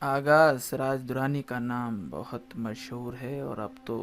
आगा सिराज दुरानी का नाम बहुत मशहूर है और अब तो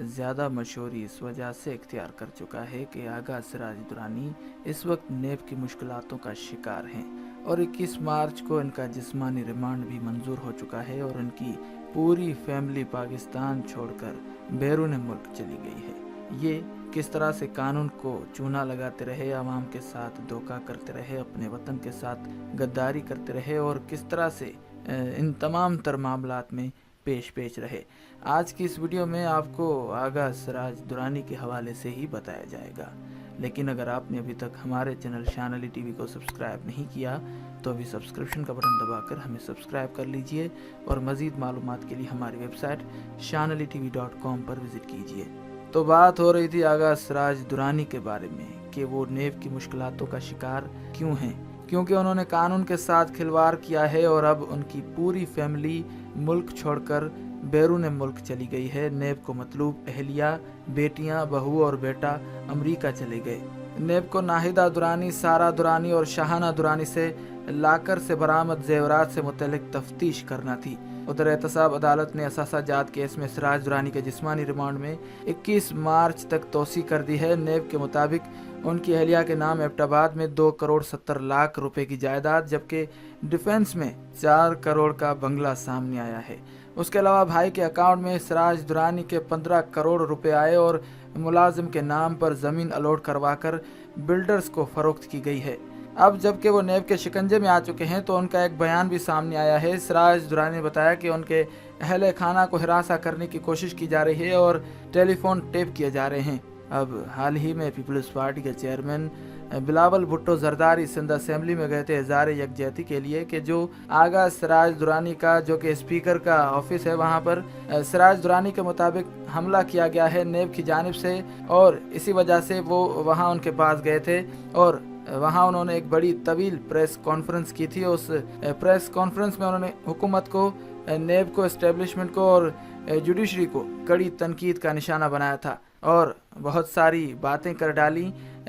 ज़्यादा मशहूरी इस वजह से इख्तियार कर चुका है कि आगा सिराज दुरानी इस वक्त नेब की मुश्किलातों का शिकार हैं और 21 मार्च को इनका जिस्मानी रिमांड भी मंजूर हो चुका है और इनकी पूरी फैमिली पाकिस्तान छोड़कर बैरून मुल्क चली गई है। ये किस तरह से कानून को चूना लगाते रहे, आवाम के साथ धोखा करते रहे, अपने वतन के साथ गद्दारी करते रहे और किस तरह से इन तमाम तर मामलात में पेश रहे, आज की इस वीडियो में आपको आगा सिराज दुरानी के हवाले से ही बताया जाएगा। लेकिन अगर आपने अभी तक हमारे चैनल शान अली टीवी को सब्सक्राइब नहीं किया तो अभी सब्सक्रिप्शन का बटन दबाकर हमें सब्सक्राइब कर लीजिए और मज़ीद मालूमात के लिए हमारी वेबसाइट shanalitv.com पर विज़िट कीजिए। तो बात हो रही थी आगा सिराज दुरानी के बारे में कि वो नेब की मुश्किलातों का शिकार क्यों हैं, क्योंकि उन्होंने कानून के साथ खिलवाड़ किया है और अब उनकी पूरी फैमिली मुल्क छोड़कर बैरून मुल्क चली गई है। नेब को मतलूब अहलिया, बेटियां, बहू और बेटा अमेरिका चले गए। नेब को नाहिदा दुरानी, सारा दुरानी और शाहाना दुरानी से लाकर से बरामद जेवरात से मुतल्लिक तफ्तीश करना थी। उधर एहतसाब अदालत ने असासा जात केस में सिराज दुरानी के जिस्मानी रिमांड में 21 मार्च तक तोसी कर दी है। नेब के मुताबिक उनकी अहलिया के नाम एबटाबाद में 2 करोड़ 70 लाख रुपए की जायदाद, जबकि डिफेंस में 4 करोड़ का बंगला सामने आया है। उसके अलावा भाई के अकाउंट में सिराज दुरानी के 15 करोड़ रुपए आए और मुलाजिम के नाम पर ज़मीन अलॉट करवाकर बिल्डर्स को फरोख्त की गई है। अब जबकि वो नेब के शिकंजे में आ चुके हैं तो उनका एक बयान भी सामने आया है। सिराज दुरानी ने बताया कि उनके अहले खाना को हिरासा करने की कोशिश की जा रही है और टेलीफोन टेप किए जा रहे हैं। अब हाल ही में पीपल्स पार्टी के चेयरमैन बिलावल भुट्टो जरदारी सिंध असेंबली में गए थे इज़हार यकजहती के लिए कि जो आगा सिराज दुरानी का जो कि स्पीकर का ऑफिस है वहां पर सिराज दुरानी के मुताबिक हमला किया गया है नेब की जानिब से और इसी वजह से वो वहां उनके पास गए थे और वहां उन्होंने एक बड़ी तवील प्रेस कॉन्फ्रेंस की थी। उस प्रेस कॉन्फ्रेंस में उन्होंने हुकूमत को, नेब को, एस्टेब्लिशमेंट को और जुडिशरी को कड़ी तनकीद का निशाना बनाया था और बहुत सारी बातें कर डाली।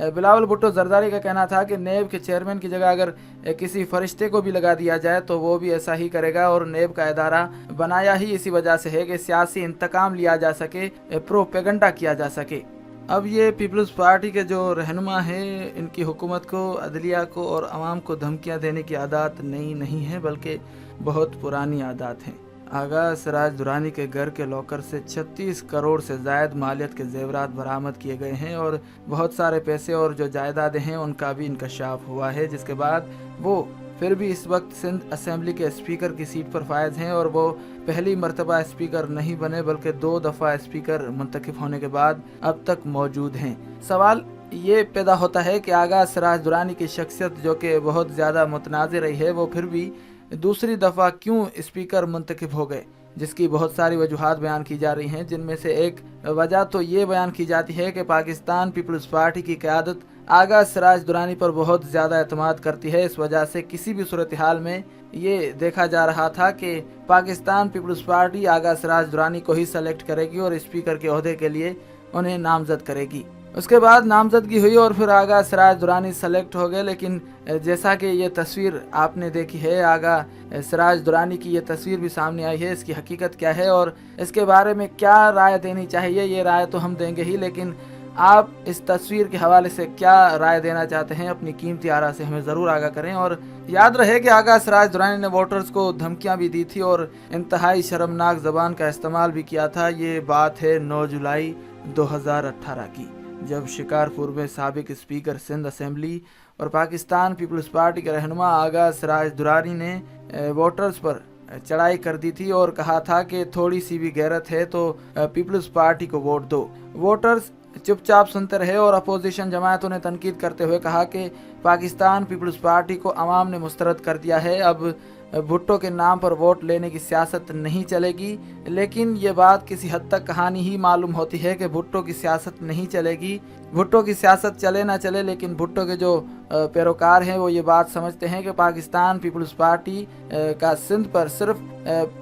बिलावल भुट्टो जरदारी का कहना था कि नेब के चेयरमैन की जगह अगर किसी फरिश्ते को भी लगा दिया जाए तो वो भी ऐसा ही करेगा और नेब का इदारा बनाया ही इसी वजह से है कि सियासी इंतकाम लिया जा सके, प्रोपेगेंडा किया जा सके। अब ये पीपल्स पार्टी के जो रहनुमा हैं, इनकी हुकूमत को, अदलिया को और आवाम को धमकियां देने की आदत नई नहीं है बल्कि बहुत पुरानी आदत हैं। आगा सिराज दुरानी के घर के लॉकर से 36 करोड़ से ज़ायद मालियत के जेवरात बरामद किए गए हैं और बहुत सारे पैसे और जो जायदादें हैं उनका भी इंकशाफ हुआ है, जिसके बाद वो फिर भी इस वक्त सिंध असेंबली के स्पीकर की सीट पर फायज हैं और वो पहली मरतबा स्पीकर नहीं बने बल्कि 2 दफ़ा स्पीकर मुंतखब होने के बाद अब तक मौजूद हैं। सवाल ये पैदा होता है कि आगा सिराज दुरानी की शख्सियत जो कि बहुत ज़्यादा मुतनाज़ रही है वो फिर भी दूसरी दफ़ा क्यों स्पीकर मुंतखब हो गए, जिसकी बहुत सारी वजूहात बयान की जा रही हैं, जिनमें से एक वजह तो ये बयान की जाती है कि पाकिस्तान पीपल्स पार्टी की क़यादत आगा सिराज दुरानी पर बहुत ज़्यादा एतमाद करती है। इस वजह से किसी भी सूरत हाल में ये देखा जा रहा था कि पाकिस्तान पीपल्स पार्टी आगा सिराज दुरानी को ही सेलेक्ट करेगी और स्पीकर के ओहदे के लिए उन्हें नामजद करेगी। उसके बाद नामजदगी हुई और फिर आगा सिराज दुरानी सेलेक्ट हो गए। लेकिन जैसा कि ये तस्वीर आपने देखी है, आगा सिराज दुरानी की ये तस्वीर भी सामने आई है, इसकी हकीकत क्या है और इसके बारे में क्या राय देनी चाहिए, ये राय तो हम देंगे ही, लेकिन आप इस तस्वीर के हवाले से क्या राय देना चाहते हैं अपनी कीमती आरा से हमें ज़रूर आगाह करें। और याद रहे कि आगा सिराज दुरानी ने वोटर्स को धमकियां भी दी थी और इंतहाई शर्मनाक ज़बान का इस्तेमाल भी किया था। ये बात है 9 जुलाई 2018 की, जब शिकारपुर में साबिक स्पीकर सिंध असेंबली और पाकिस्तान पीपल्स पार्टी के रहनुमा आगा सिराज दुरानी ने वोटर्स पर चढ़ाई कर दी थी और कहा था कि थोड़ी सी भी गैरत है तो पीपल्स पार्टी को वोट दो। वोटर्स चुपचाप सुनते रहे और अपोजिशन जमातों ने तनकीद करते हुए कहा कि पाकिस्तान पीपल्स पार्टी को अवाम ने मुस्तरद कर दिया है, अब भुट्टो के नाम पर वोट लेने की सियासत नहीं चलेगी। लेकिन ये बात किसी हद तक कहानी ही मालूम होती है कि भुट्टो की सियासत नहीं चलेगी। भुट्टो की सियासत चले ना चले, लेकिन भुट्टो के जो पैरोकार हैं वो ये बात समझते हैं कि पाकिस्तान पीपल्स पार्टी का सिंध पर सिर्फ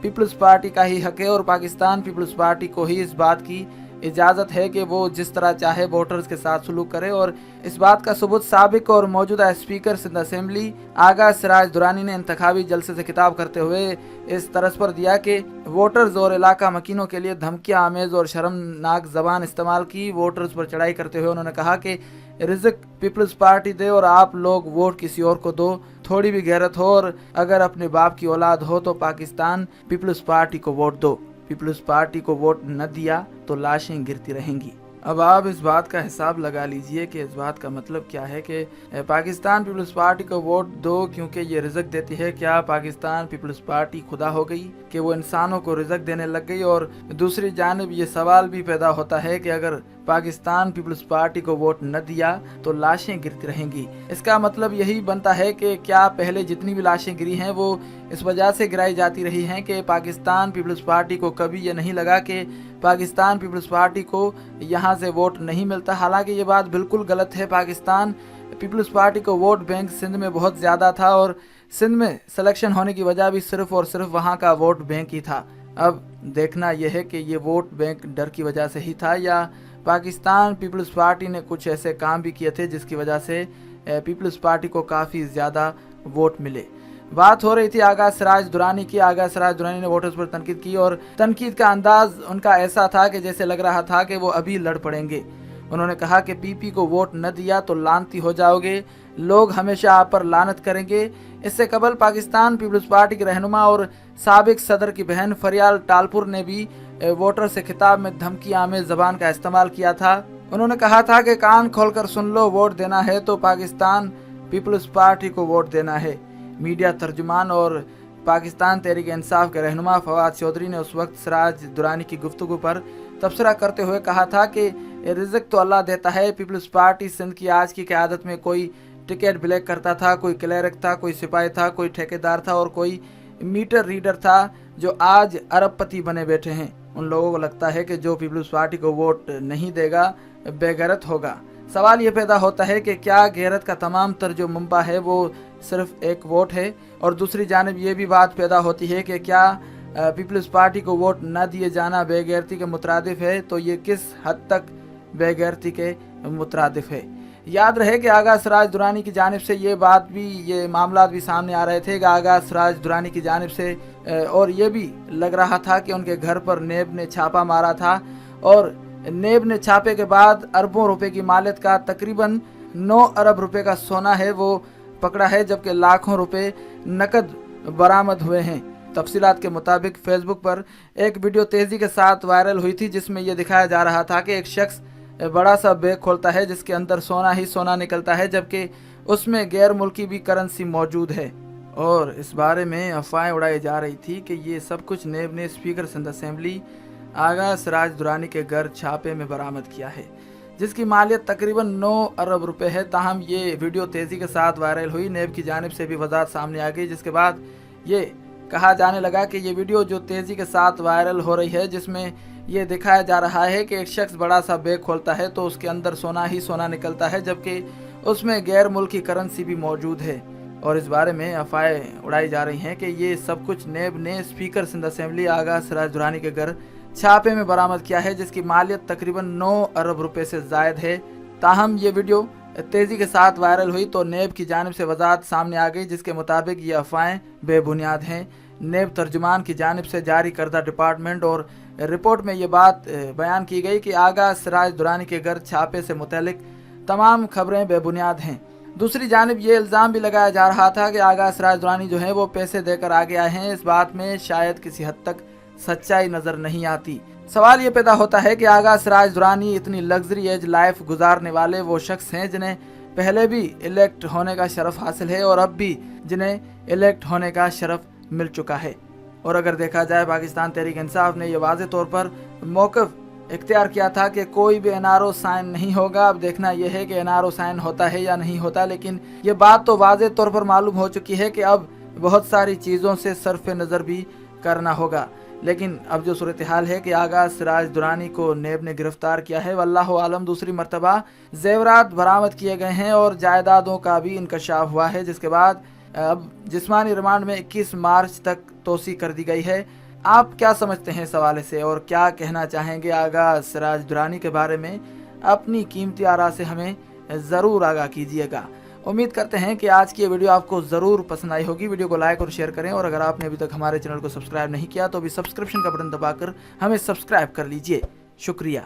पीपल्स पार्टी का ही हक है और पाकिस्तान पीपल्स पार्टी को ही इस बात की इजाज़त है कि वो जिस तरह चाहे वोटर्स के साथ सलूक करे। और इस बात का सबूत साबिक और मौजूदा स्पीकर सिंध असेंबली आगा सिराज दुरानी ने इंतखाबी जलसे से खिताब करते हुए इस तरस पर दिया कि वोटर्स और इलाका मकीनों के लिए धमकियां आमेज और शर्मनाक जबान इस्तेमाल की। वोटर्स पर चढ़ाई करते हुए उन्होंने कहा कि रिज़्क पीपल्स पार्टी दे और आप लोग वोट किसी और को दो, थोड़ी भी गैरत हो और अगर अपने बाप की औलाद हो तो पाकिस्तान पीपल्स पार्टी को वोट दो। पीपल्स पार्टी को वोट न दिया तो लाशें गिरती रहेंगी। अब आप इस बात का हिसाब लगा लीजिए कि इस बात का मतलब क्या है कि पाकिस्तान पीपल्स पार्टी को वोट दो क्योंकि ये रिज़्क देती है। क्या पाकिस्तान पीपल्स पार्टी खुदा हो गई कि वो इंसानों को रिज़्क देने लग गई? और दूसरी जानिब ये सवाल भी पैदा होता है कि अगर पाकिस्तान पीपल्स पार्टी को वोट न दिया तो लाशें गिरती रहेंगी। इसका मतलब यही बनता है कि क्या पहले जितनी भी लाशें गिरी हैं वो इस वजह से गिराई जाती रही हैं कि पाकिस्तान पीपल्स पार्टी को कभी ये नहीं लगा कि पाकिस्तान पीपल्स पार्टी को यहाँ से वोट नहीं मिलता। हालांकि ये बात बिल्कुल गलत है। पाकिस्तान पीपल्स पार्टी को वोट बैंक सिंध में बहुत ज़्यादा था और सिंध में सिलेक्शन होने की वजह भी सिर्फ और सिर्फ वहाँ का वोट बैंक ही था। अब देखना यह है कि ये वोट बैंक डर की वजह से ही था या पाकिस्तान पीपल्स पार्टी ने कुछ ऐसे काम भी किए थे जिसकी वजह से पीपल्स पार्टी को काफ़ी ज़्यादा वोट मिले। बात हो रही थी आगा सिराज दुरानी की। आगा सिराज दुरानी ने वोटर्स पर तनकीद की और तनकीद का अंदाज उनका ऐसा था कि जैसे लग रहा था कि वो अभी लड़ पड़ेंगे। उन्होंने कहा कि पीपी को वोट न दिया तो लानती हो जाओगे, लोग हमेशा आप पर लानत करेंगे। इससे कबल पाकिस्तान पीपल्स पार्टी के रहनुमा और साबिक सदर की बहन फरियाल टालपुर ने भी वोटर से खिताब में धमकी आमेज जबान का इस्तेमाल किया था। उन्होंने कहा था कि कान खोलकर सुन लो, वोट देना है तो पाकिस्तान पीपल्स पार्टी को वोट देना है। मीडिया तर्जुमान और पाकिस्तान तहरीक इंसाफ के रहनुमा फवाद चौधरी ने उस वक्त सिराज दुरानी की गुफ्तगू पर तबसरा करते हुए कहा था कि रिज़्क तो अल्लाह देता है। पीपल्स पार्टी सिंध की आज की क़यादत में कोई टिकट ब्लैक करता था, कोई क्लर्क था, कोई सिपाही था, कोई ठेकेदार था और कोई मीटर रीडर था जो आज अरबपति बने बैठे हैं। उन लोगों को लगता है कि जो पीपल्स पार्टी को वोट नहीं देगा बेगैरत होगा। सवाल ये पैदा होता है कि क्या गैरत का तमाम तर जो मुंबा है वो सिर्फ एक वोट है? और दूसरी जानिब ये भी बात पैदा होती है कि क्या पीपल्स पार्टी को वोट न दिए जाना बेगैरती के मुतरादिफ है? तो ये किस हद तक बेगैरती के मुतरादिफ है? याद रहे कि आगा सिराज दुरानी की जानिब से ये मामला भी सामने आ रहे थे कि आगा सिराज दुरानी की जानिब से और ये भी लग रहा था कि उनके घर पर नेब ने छापा मारा था और नेब ने छापे के बाद अरबों रुपए की मालियत का तकरीबन 9 अरब रुपए का सोना है वो पकड़ा है, जबकि लाखों रुपए नकद बरामद हुए हैं। तफसीलात के मुताबिक फेसबुक पर एक वीडियो तेज़ी के साथ वायरल हुई थी जिसमें यह दिखाया जा रहा था कि एक शख्स बड़ा सा बैग खोलता है जिसके अंदर सोना ही सोना निकलता है, जबकि उसमें गैर मुल्की भी करेंसी मौजूद है। और इस बारे में अफवाहें उड़ाई जा रही थी कि ये सब कुछ नेब ने स्पीकर सिंध असेंबली आगा सिराज दुरानी के घर छापे में बरामद किया है जिसकी मालियत तकरीबन 9 अरब रुपए है। ताहम ये वीडियो तेज़ी के साथ वायरल हुई, नेब की जानिब से भी वजाहत सामने आ गई, जिसके बाद ये कहा जाने लगा कि ये वीडियो जो तेज़ी के साथ वायरल हो रही है जिसमें ये दिखाया जा रहा है कि एक शख्स बड़ा सा बैग खोलता है तो उसके अंदर सोना ही सोना निकलता है, जबकि उसमें गैर मुल्की करेंसी भी मौजूद है। और इस बारे में अफवाहें उड़ाई जा रही हैं कि ये सब कुछ नेब ने स्पीकर सिंध असेंबली आगा सिराज दुरानी के घर छापे में बरामद किया है जिसकी मालियत तकरीबन 9 अरब रुपए से ज़ायद है। ताहम ये वीडियो तेज़ी के साथ वायरल हुई तो नेब की जानिब से वजाहत सामने आ गई जिसके मुताबिक ये अफवाहें बेबुनियाद हैं। नेब तर्जुमान की जानिब से जारी करदा डिपार्टमेंट और रिपोर्ट में ये बात बयान की गई कि आगा सिराज दुरानी के घर छापे से मुतल्लिक तमाम खबरें बेबुनियाद हैं। दूसरी जानिब ये इल्ज़ाम भी लगाया जा रहा था कि आगा सिराज दुरानी जो है वो पैसे देकर आगे आए हैं। इस बात में शायद किसी हद तक सच्चाई नज़र नहीं आती। सवाल ये पैदा होता है कि आगा सिराज दुरानी इतनी लग्जरी एज लाइफ गुजारने वाले वो शख्स हैं जिन्हें पहले भी इलेक्ट होने का शरफ हासिल है और अब भी जिन्हें इलेक्ट होने का शरफ मिल चुका है। और अगर देखा जाए पाकिस्तान तहरीक इंसाफ ने यह वाज़े तौर पर मौक़िफ़ इख्तियार किया था कि कोई भी एनआरओ साइन नहीं होगा। अब देखना यह है कि एनआरओ साइन होता है या नहीं होता, लेकिन ये बात तो वाज़े तौर पर मालूम हो चुकी है कि अब बहुत सारी चीज़ों से सरफ नज़र भी करना होगा। लेकिन अब जो सूरत हाल है कि आगा सिराज दुरानी को नेब ने गिरफ्तार किया है, वल्लाहु आलम दूसरी मरतबा जेवरात बरामद किए गए हैं और जायदादों का भी इंकशाफ हुआ है, जिसके बाद अब जिस्मानी रिमांड में 21 मार्च तक तोसी कर दी गई है। آپ کیا سمجھتے ہیں اس حوالے سے اور کیا کہنا چاہیں گے آغا سراج درانی کے بارے میں؟ اپنی قیمتی آراء سے ہمیں ضرور آگاہ کیجیے گا۔ امید کرتے ہیں کہ آج کی یہ ویڈیو آپ کو ضرور پسند آئی ہوگی۔ ویڈیو کو لائک اور شیئر کریں، اور اگر آپ نے ابھی تک ہمارے چینل کو سبسکرائب نہیں کیا تو ابھی سبسکرپشن کا بٹن دبا کر ہمیں سبسکرائب کر لیجئے۔ شکریہ۔